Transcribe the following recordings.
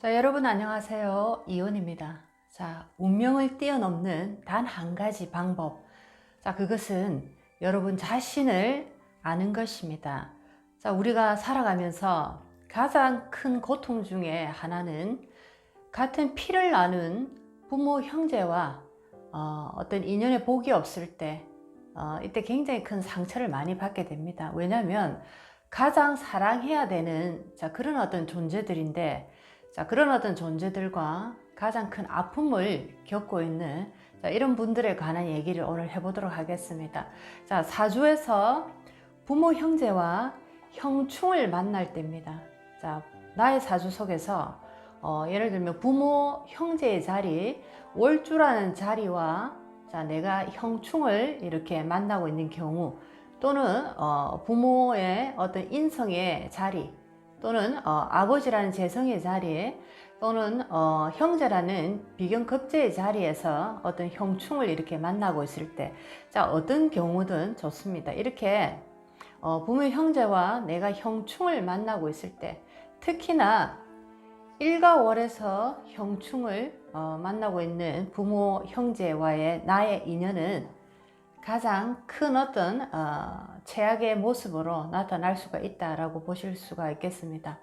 자, 여러분 안녕하세요. 이온입니다. 자, 운명을 뛰어넘는 단 한 가지 방법. 자, 그것은 여러분 자신을 아는 것입니다. 자, 우리가 살아가면서 가장 큰 고통 중에 하나는 같은 피를 나눈 부모, 형제와 어떤 인연의 복이 없을 때, 이때 굉장히 큰 상처를 많이 받게 됩니다. 왜냐하면 가장 사랑해야 되는 그런 어떤 존재들인데, 그런 어떤 존재들과 가장 큰 아픔을 겪고 있는 이런 분들에 관한 얘기를 오늘 해보도록 하겠습니다. 자, 사주에서 부모, 형제와 형충을 만날 때입니다. 자, 나의 사주 속에서 예를 들면 부모, 형제의 자리, 월주라는 자리와 내가 형충을 이렇게 만나고 있는 경우, 또는 부모의 어떤 인성의 자리, 또는 아버지라는 재성의 자리에, 또는 형제라는 비견급제의 자리에서 어떤 형충을 이렇게 만나고 있을 때, 어떤 경우든 좋습니다. 이렇게 부모, 형제와 내가 형충을 만나고 있을 때, 특히나 일가월에서 형충을 만나고 있는 부모, 형제와의 나의 인연은 가장 큰 어떤 최악의 모습으로 나타날 수가 있다라고 보실 수가 있겠습니다.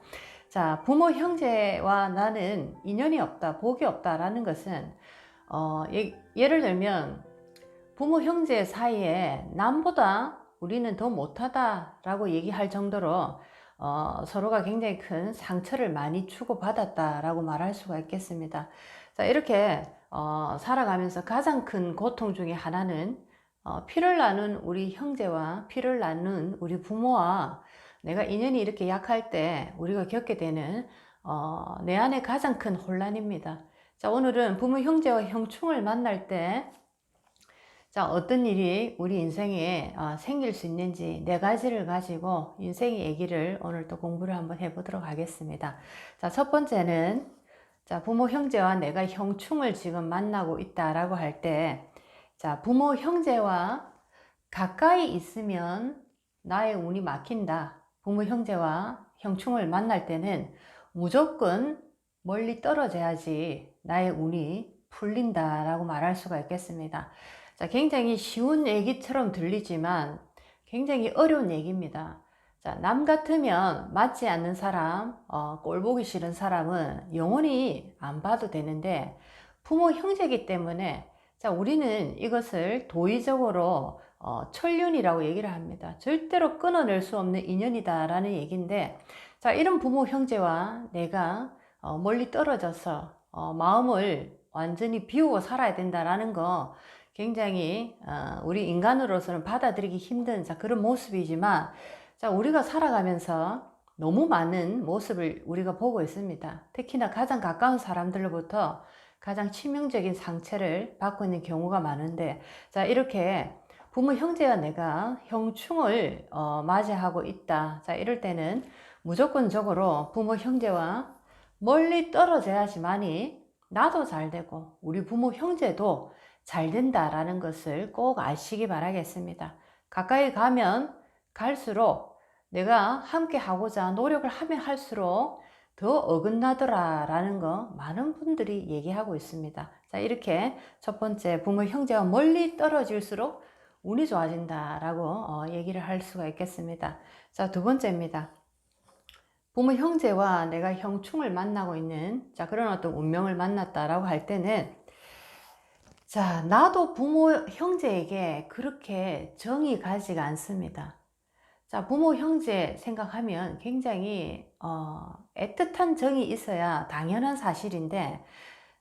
자, 부모, 형제와 나는 인연이 없다, 복이 없다라는 것은 예를 들면 부모, 형제 사이에 남보다 우리는 더 못하다라고 얘기할 정도로 서로가 굉장히 큰 상처를 많이 주고받았다라고 말할 수가 있겠습니다. 자, 이렇게 살아가면서 가장 큰 고통 중에 하나는 피를 나눈 우리 형제와 피를 나눈 우리 부모와 내가 인연이 이렇게 약할 때 우리가 겪게 되는 내 안에 가장 큰 혼란입니다. 자, 오늘은 부모, 형제와 형충을 만날 때 어떤 일이 우리 인생에 생길 수 있는지 네 가지를 가지고 인생의 얘기를 오늘 또 공부를 한번 해보도록 하겠습니다. 자, 첫 번째는 부모, 형제와 내가 형충을 지금 만나고 있다라고 할 때, 부모, 형제와 가까이 있으면 나의 운이 막힌다. 부모, 형제와 형충을 만날 때는 무조건 멀리 떨어져야지 나의 운이 풀린다라고 말할 수가 있겠습니다. 자, 굉장히 쉬운 얘기처럼 들리지만 굉장히 어려운 얘기입니다. 자, 남 같으면 맞지 않는 사람, 꼴 보기 싫은 사람은 영원히 안 봐도 되는데 부모, 형제이기 때문에 우리는 이것을 도의적으로 천륜이라고 얘기를 합니다. 절대로 끊어낼 수 없는 인연이다 라는 얘기인데, 이런 부모, 형제와 내가 멀리 떨어져서 마음을 완전히 비우고 살아야 된다라는 거 굉장히 우리 인간으로서는 받아들이기 힘든 그런 모습이지만, 우리가 살아가면서 너무 많은 모습을 우리가 보고 있습니다. 특히나 가장 가까운 사람들로부터 가장 치명적인 상처를 받고 있는 경우가 많은데, 이렇게 부모, 형제와 내가 형충을 맞이하고 있다. 이럴 때는 무조건적으로 부모, 형제와 멀리 떨어져야지만이 나도 잘 되고 우리 부모, 형제도 잘 된다라는 것을 꼭 아시기 바라겠습니다. 가까이 가면 갈수록 내가 함께 하고자 노력을 하면 할수록 더 어긋나더라 라는 거 많은 분들이 얘기하고 있습니다. 이렇게 첫 번째, 부모, 형제와 멀리 떨어질수록 운이 좋아진다 라고 얘기를 할 수가 있겠습니다. 두 번째입니다. 부모, 형제와 내가 형충을 만나고 있는 그런 어떤 운명을 만났다라고 할 때는, 나도 부모, 형제에게 그렇게 정이 가지가 않습니다. 부모, 형제 생각하면 굉장히 애틋한 정이 있어야 당연한 사실인데,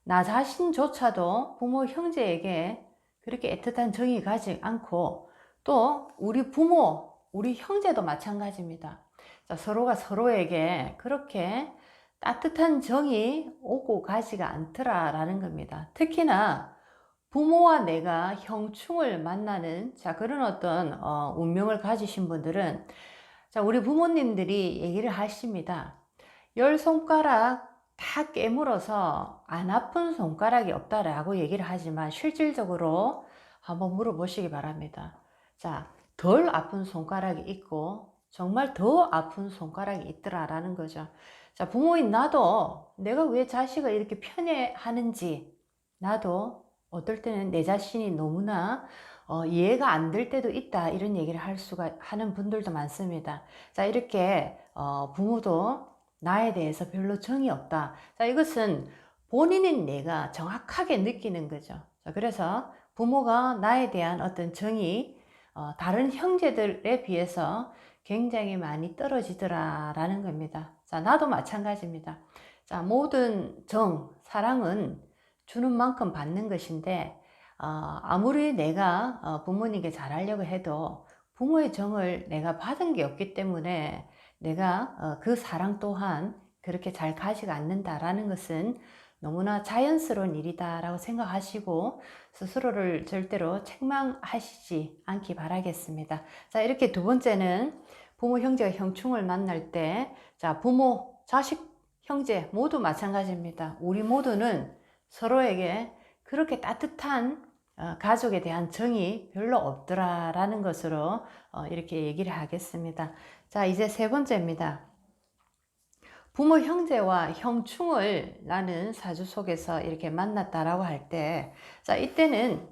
나 자신조차도 부모, 형제에게 그렇게 애틋한 정이 가지 않고, 또 우리 부모, 우리 형제도 마찬가지입니다. 서로가 서로에게 그렇게 따뜻한 정이 오고 가지가 않더라라는 겁니다. 특히나 부모와 내가 형충을 만나는 그런 어떤 운명을 가지신 분들은, 우리 부모님들이 얘기를 하십니다. 10손가락 다 깨물어서 안 아픈 손가락이 없다라고 얘기를 하지만 실질적으로 한번 물어보시기 바랍니다. 덜 아픈 손가락이 있고 정말 더 아픈 손가락이 있더라라는 거죠. 자, 부모인 나도 내가 왜 자식을 이렇게 편애하는지, 나도 어떨 때는 내 자신이 너무나 이해가 안 될 때도 있다, 이런 얘기를 하는 분들도 많습니다. 자, 이렇게 부모도 나에 대해서 별로 정이 없다. 자, 이것은 본인인 내가 정확하게 느끼는 거죠. 자, 그래서 부모가 나에 대한 어떤 정이 다른 형제들에 비해서 굉장히 많이 떨어지더라라는 겁니다. 자, 나도 마찬가지입니다. 자, 모든 사랑은 주는 만큼 받는 것인데, 아무리 내가 부모님께 잘하려고 해도 부모의 정을 내가 받은 게 없기 때문에 내가 그 사랑 또한 그렇게 잘 가지가 않는다라는 것은 너무나 자연스러운 일이다라고 생각하시고 스스로를 절대로 책망하시지 않기 바라겠습니다. 자, 이렇게 두 번째는 부모, 형제가 형충을 만날 때, 자, 부모, 자식, 형제 모두 마찬가지입니다. 우리 모두는 서로에게 그렇게 따뜻한 가족에 대한 정이 별로 없더라라는 것으로 이렇게 얘기를 하겠습니다. 자, 이제 세 번째입니다. 부모, 형제와 형충을 나는 사주 속에서 이렇게 만났다라고 할 때, 자, 이때는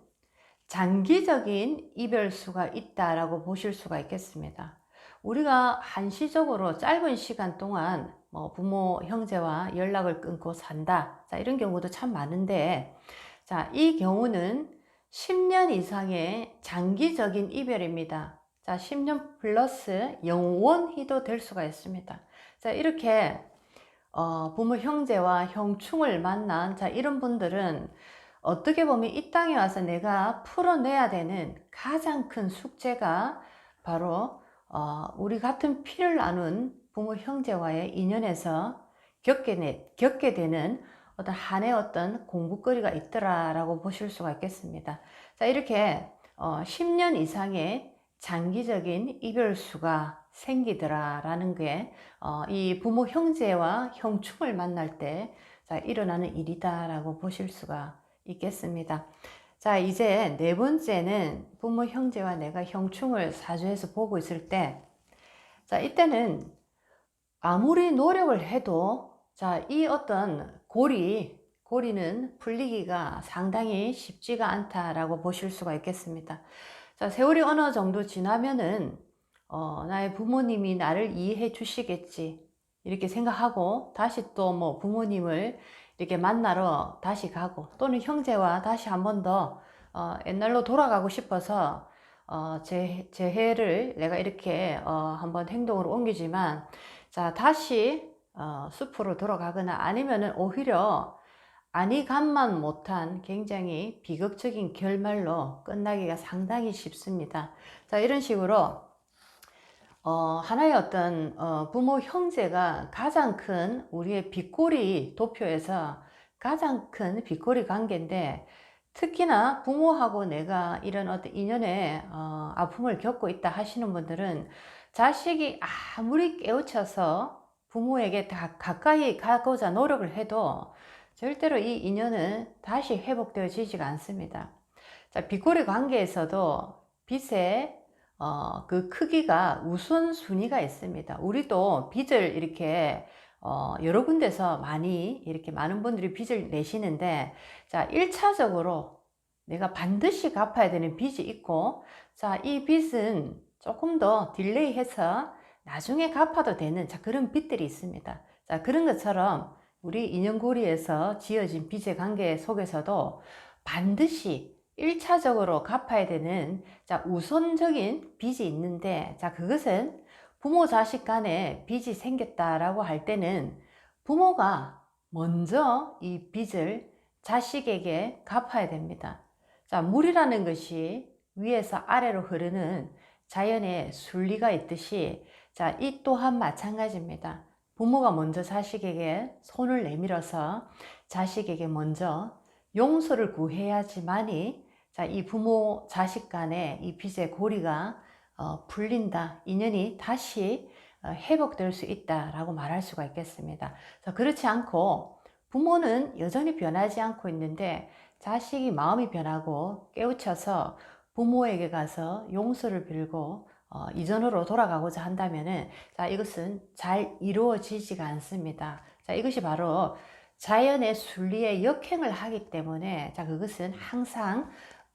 장기적인 이별수가 있다라고 보실 수가 있겠습니다. 우리가 한시적으로 짧은 시간 동안 부모, 형제와 연락을 끊고 산다. 자, 이런 경우도 참 많은데, 자, 이 경우는 10년 이상의 장기적인 이별입니다. 자, 10년 플러스 영원히도 될 수가 있습니다. 자, 이렇게 부모, 형제와 형충을 만난, 자, 이런 분들은 어떻게 보면 이 땅에 와서 내가 풀어내야 되는 가장 큰 숙제가 바로 우리 같은 피를 나눈 부모, 형제와의 인연에서 겪게 되는 어떤 한해 어떤 공부거리가 있더라라고 보실 수가 있겠습니다. 자, 이렇게 10년 이상의 장기적인 이별수가 생기더라라는 게 이 부모, 형제와 형충을 만날 때 일어나는 일이다라고 보실 수가 있겠습니다. 자, 이제 네 번째는 부모, 형제와 내가 형충을 사주에서 보고 있을 때, 자, 이때는 아무리 노력을 해도, 자, 이 어떤 고리는 풀리기가 상당히 쉽지가 않다라고 보실 수가 있겠습니다. 자, 세월이 어느 정도 지나면은 나의 부모님이 나를 이해해 주시겠지, 이렇게 생각하고 다시 또 뭐 부모님을 이렇게 만나러 다시 가고, 또는 형제와 다시 한 번 더 옛날로 돌아가고 싶어서 재해를 내가 이렇게 한번 행동으로 옮기지만, 자, 다시 숲으로 돌아가거나 아니면은 오히려 아니 간만 못한 굉장히 비극적인 결말로 끝나기가 상당히 쉽습니다. 자, 이런 식으로 하나의 어떤 부모, 형제가 가장 큰 우리의 빗꼬리 도표에서 가장 큰 빗꼬리 관계인데, 특히나 부모하고 내가 이런 어떤 인연에 아픔을 겪고 있다 하시는 분들은 자식이 아무리 깨우쳐서 부모에게 다 가까이 가고자 노력을 해도 절대로 이 인연은 다시 회복되어지지가 않습니다. 자, 빗꼬리 관계에서도 빚의 그 크기가 우선순위가 있습니다. 우리도 빚을 이렇게 여러 군데서 이렇게 많은 분들이 빚을 내시는데, 자, 1차적으로 내가 반드시 갚아야 되는 빚이 있고, 자, 이 빚은 조금 더 딜레이 해서 나중에 갚아도 되는, 자, 그런 빚들이 있습니다. 자, 그런 것처럼 우리 인연고리에서 지어진 빚의 관계 속에서도 반드시 1차적으로 갚아야 되는, 자, 우선적인 빚이 있는데, 자, 그것은 부모 자식 간에 빚이 생겼다라고 할 때는 부모가 먼저 이 빚을 자식에게 갚아야 됩니다. 자, 물이라는 것이 위에서 아래로 흐르는 자연의 순리가 있듯이, 자, 이 또한 마찬가지입니다. 부모가 먼저 자식에게 손을 내밀어서 자식에게 먼저 용서를 구해야지만이, 자, 이 부모 자식 간의 이 빚의 고리가 풀린다, 인연이 다시 회복될 수 있다라고 말할 수가 있겠습니다. 자, 그렇지 않고 부모는 여전히 변하지 않고 있는데 자식이 마음이 변하고 깨우쳐서 부모에게 가서 용서를 빌고 이전으로 돌아가고자 한다면은, 자, 이것은 잘 이루어지지가 않습니다. 자, 이것이 바로 자연의 순리에 역행을 하기 때문에, 자, 그것은 항상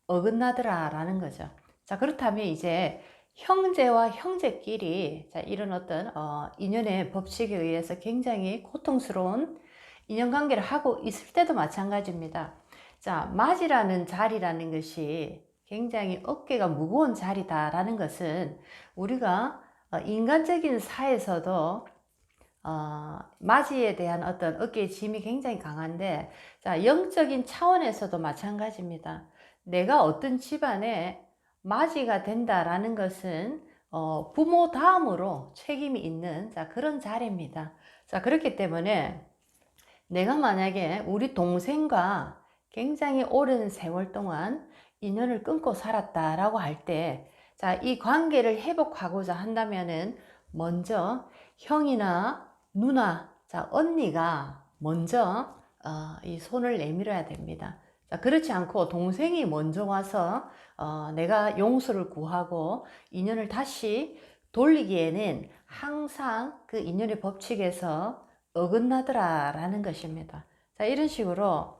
어긋나더라라는 거죠. 자, 그렇다면 이제 형제와 형제끼리, 자, 이런 어떤 인연의 법칙에 의해서 굉장히 고통스러운 인연관계를 하고 있을 때도 마찬가지입니다. 자, 맞이라는 자리라는 것이 굉장히 어깨가 무거운 자리다라는 것은 우리가 인간적인 사에서도 맞이에 대한 어떤 어깨의 짐이 굉장히 강한데, 자, 영적인 차원에서도 마찬가지입니다. 내가 어떤 집안에 맞이가 된다라는 것은 부모 다음으로 책임이 있는, 자, 그런 자리입니다. 자, 그렇기 때문에 내가 만약에 우리 동생과 굉장히 오랜 세월 동안 인연을 끊고 살았다라고 할 때, 자, 이 관계를 회복하고자 한다면은 먼저 형이나 누나, 자, 언니가 먼저 이 손을 내밀어야 됩니다. 자, 그렇지 않고 동생이 먼저 와서 내가 용서를 구하고 인연을 다시 돌리기에는 항상 그 인연의 법칙에서 어긋나더라라는 것입니다. 자, 이런 식으로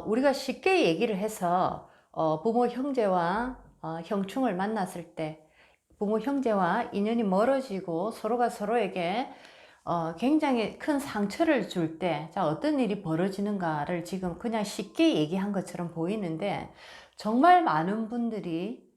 우리가 쉽게 얘기를 해서 부모 형제와 형충을 만났을 때, 부모 형제와 인연이 멀어지고 서로가 서로에게 굉장히 큰 상처를 줄 때, 자, 어떤 일이 벌어지는가를 지금 그냥 쉽게 얘기한 것처럼 보이는데, 정말 많은 분들이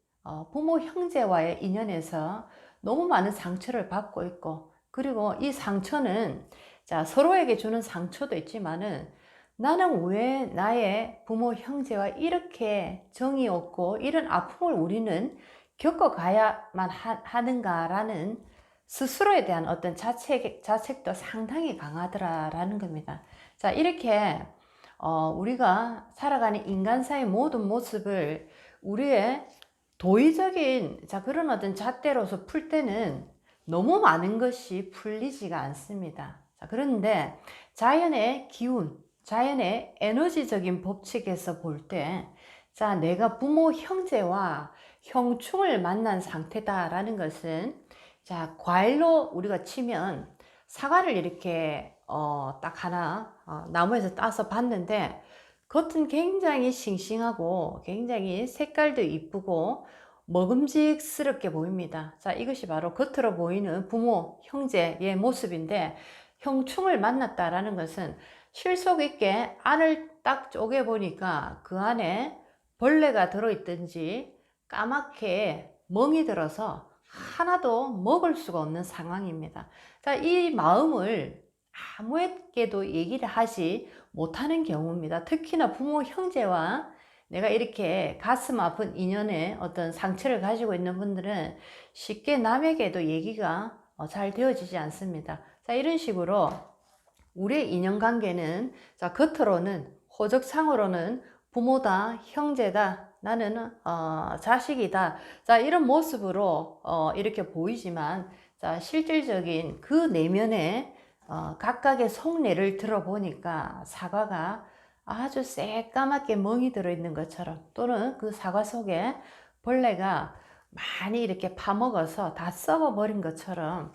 부모 형제와의 인연에서 너무 많은 상처를 받고 있고, 그리고 이 상처는, 자, 서로에게 주는 상처도 있지만은, 나는 왜 나의 부모 형제와 이렇게 정이 없고 이런 아픔을 우리는 겪어가야만 하는가라는 스스로에 대한 어떤 자책도 상당히 강하더라라는 겁니다. 자, 이렇게 우리가 살아가는 인간사의 모든 모습을 우리의 도의적인, 자, 그런 어떤 잣대로서 풀 때는 너무 많은 것이 풀리지가 않습니다. 자, 그런데 자연의 기운, 자연의 에너지적인 법칙에서 볼 때, 자, 내가 부모 형제와 형충을 만난 상태다라는 것은, 자, 과일로 우리가 치면 사과를 이렇게 딱 하나 나무에서 따서 봤는데, 겉은 굉장히 싱싱하고 굉장히 색깔도 이쁘고 먹음직스럽게 보입니다. 자, 이것이 바로 겉으로 보이는 부모 형제의 모습인데, 형충을 만났다라는 것은 실속 있게 안을 딱 쪼개 보니까 그 안에 벌레가 들어있든지 까맣게 멍이 들어서 하나도 먹을 수가 없는 상황입니다. 자, 이 마음을 아무에게도 얘기를 하지 못하는 경우입니다. 특히나 부모 형제와 내가 이렇게 가슴 아픈 인연의 어떤 상처를 가지고 있는 분들은 쉽게 남에게도 얘기가 잘 되어지지 않습니다. 자, 이런 식으로 우리의 인연관계는, 자, 겉으로는, 호적상으로는 부모다, 형제다, 나는 자식이다, 자, 이런 모습으로 이렇게 보이지만, 자, 실질적인 그 내면에 각각의 속내를 들어보니까 사과가 아주 새까맣게 멍이 들어있는 것처럼, 또는 그 사과 속에 벌레가 많이 이렇게 파먹어서 다 썩어버린 것처럼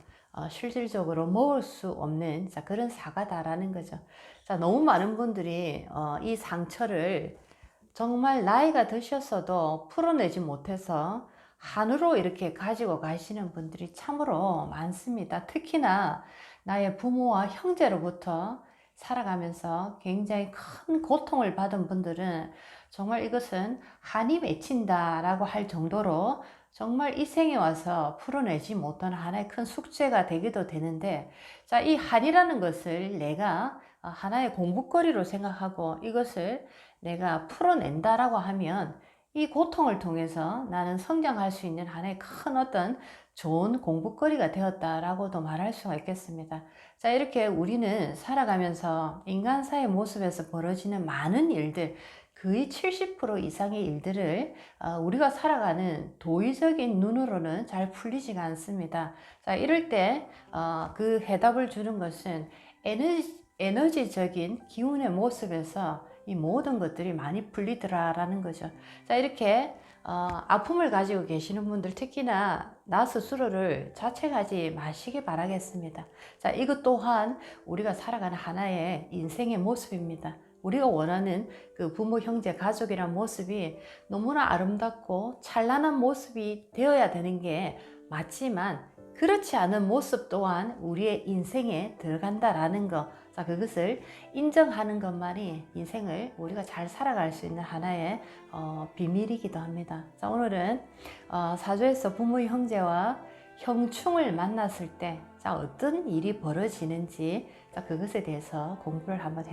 실질적으로 먹을 수 없는, 자, 그런 사과다라는 거죠. 자, 너무 많은 분들이 이 상처를 정말 나이가 드셨어도 풀어내지 못해서 한으로 이렇게 가지고 가시는 분들이 참으로 많습니다. 특히나 나의 부모와 형제로부터 살아가면서 굉장히 큰 고통을 받은 분들은 정말 이것은 한이 맺힌다라고 할 정도로 정말 이 생에 와서 풀어내지 못한 하나의 큰 숙제가 되기도 되는데, 자, 이 한이라는 것을 내가 하나의 공부거리로 생각하고 이것을 내가 풀어낸다라고 하면 이 고통을 통해서 나는 성장할 수 있는 하나의 큰 어떤 좋은 공부거리가 되었다라고도 말할 수가 있겠습니다. 자, 이렇게 우리는 살아가면서 인간사의 모습에서 벌어지는 많은 일들, 거의 70% 이상의 일들을 우리가 살아가는 도의적인 눈으로는 잘 풀리지가 않습니다. 자, 이럴 때 그 해답을 주는 것은 에너지적인 기운의 모습에서 이 모든 것들이 많이 풀리더라라는 거죠. 자, 이렇게 아픔을 가지고 계시는 분들, 특히나 나 스스로를 자책하지 마시기 바라겠습니다. 자, 이것 또한 우리가 살아가는 하나의 인생의 모습입니다. 우리가 원하는 그 부모, 형제, 가족이라는 모습이 너무나 아름답고 찬란한 모습이 되어야 되는 게 맞지만, 그렇지 않은 모습 또한 우리의 인생에 들어간다라는 것, 자, 그것을 인정하는 것만이 인생을 우리가 잘 살아갈 수 있는 하나의 비밀이기도 합니다. 자, 오늘은 사주에서 부모, 형제와 형충을 만났을 때, 자, 어떤 일이 벌어지는지, 자, 그것에 대해서 공부를 한번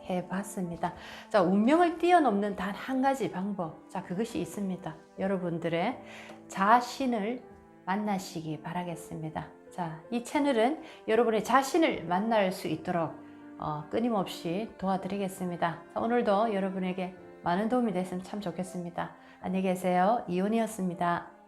해봤습니다. 자, 운명을 뛰어넘는 단 한 가지 방법, 자, 그것이 있습니다. 여러분들의 자신을 만나시기 바라겠습니다. 자, 이 채널은 여러분의 자신을 만날 수 있도록 끊임없이 도와드리겠습니다. 자, 오늘도 여러분에게 많은 도움이 됐으면 참 좋겠습니다. 안녕히 계세요. 이온이었습니다.